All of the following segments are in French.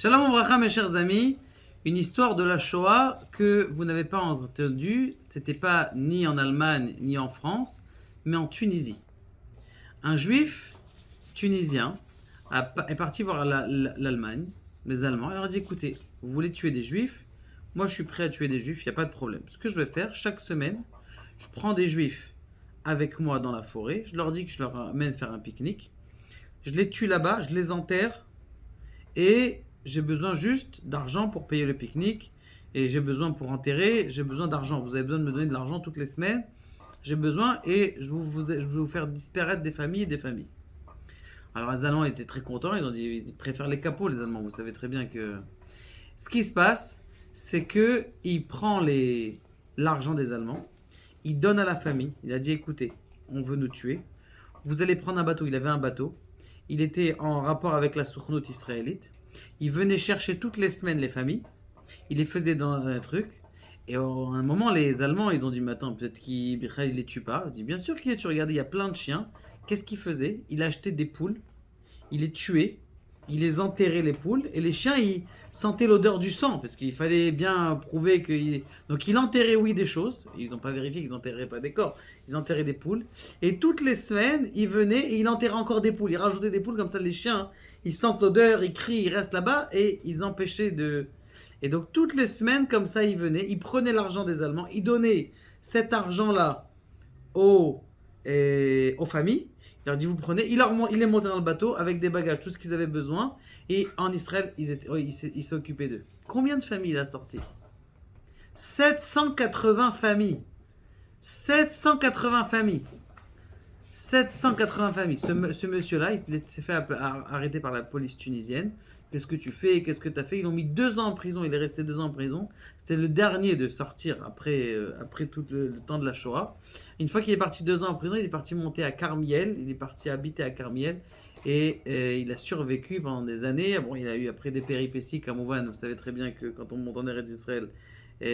Shalom Ouvracha, mes chers amis, une histoire de la Shoah que vous n'avez pas entendue, c'était pas ni en Allemagne ni en France, mais en Tunisie. Un juif tunisien est parti voir l'Allemagne, les Allemands, et leur a dit écoutez, vous voulez tuer des juifs? Moi je suis prêt à tuer des juifs, il n'y a pas de problème. Ce que je vais faire, chaque semaine, je prends des juifs avec moi dans la forêt, je leur dis que je leur amène faire un pique-nique, je les tue là-bas, je les enterre, et j'ai besoin juste d'argent pour payer le pique-nique, et j'ai besoin pour enterrer, j'ai besoin d'argent. Vous avez besoin de me donner de l'argent toutes les semaines, j'ai besoin, et je vais vous faire disparaître des familles et des familles. Alors les Allemands étaient très contents, ils ont dit ils préfèrent les capots les Allemands, vous savez très bien que... Ce qui se passe, c'est que il prend l'argent des Allemands, il donne à la famille, il a dit écoutez, on veut nous tuer, vous allez prendre un bateau, il avait un bateau, il était en rapport avec la Soukhonout israélite, il venait chercher toutes les semaines les familles, il les faisait dans un truc, et à un moment les Allemands ils ont dit mais attends peut-être qu'il les tue pas, il dit bien sûr qu'il les tue, regardez il y a plein de chiens, qu'est-ce qu'il faisait? Il achetait des poules, il les tuait, il les enterrait les poules, et les chiens ils sentaient l'odeur du sang, parce qu'il fallait bien prouver que... Donc il enterrait oui des choses, ils n'ont pas vérifié qu'ils enterraient pas des corps, ils enterraient des poules, et toutes les semaines il venait et il enterrait encore des poules, il rajoutait des poules, comme ça les chiens, ils sentent l'odeur, ils crient, ils restent là-bas, et ils empêchaient de... Et donc toutes les semaines comme ça il venait, il prenait l'argent des Allemands, il donnait cet argent-là aux familles. Il leur dit vous prenez, il les montait dans le bateau avec des bagages, tout ce qu'ils avaient besoin. Et en Israël, il s'occupait d'eux. Combien de familles il a sorti? 780 familles. 780 familles. 780 familles. Ce monsieur-là, il s'est fait arrêter par la police tunisienne. Qu'est-ce que tu fais? Qu'est-ce que tu as fait? Ils l'ont mis 2 ans en prison. Il est resté 2 ans en prison. C'était le dernier de sortir après tout le temps de la Shoah. Une fois qu'il est parti 2 ans en prison, il est parti monter à Carmiel. Il est parti habiter à Carmiel. Et il a survécu pendant des années. Bon, il a eu après des péripéties comme Ouvan. Vous savez très bien que quand on monte en Eretz Israël,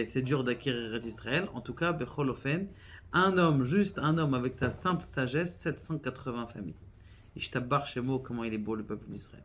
c'est dur d'acquérir Eretz Israël. En tout cas, Bechol Ofen, un homme, juste un homme avec sa simple sagesse, 780 familles. Ishtabbar Shemo, comment il est beau le peuple d'Israël.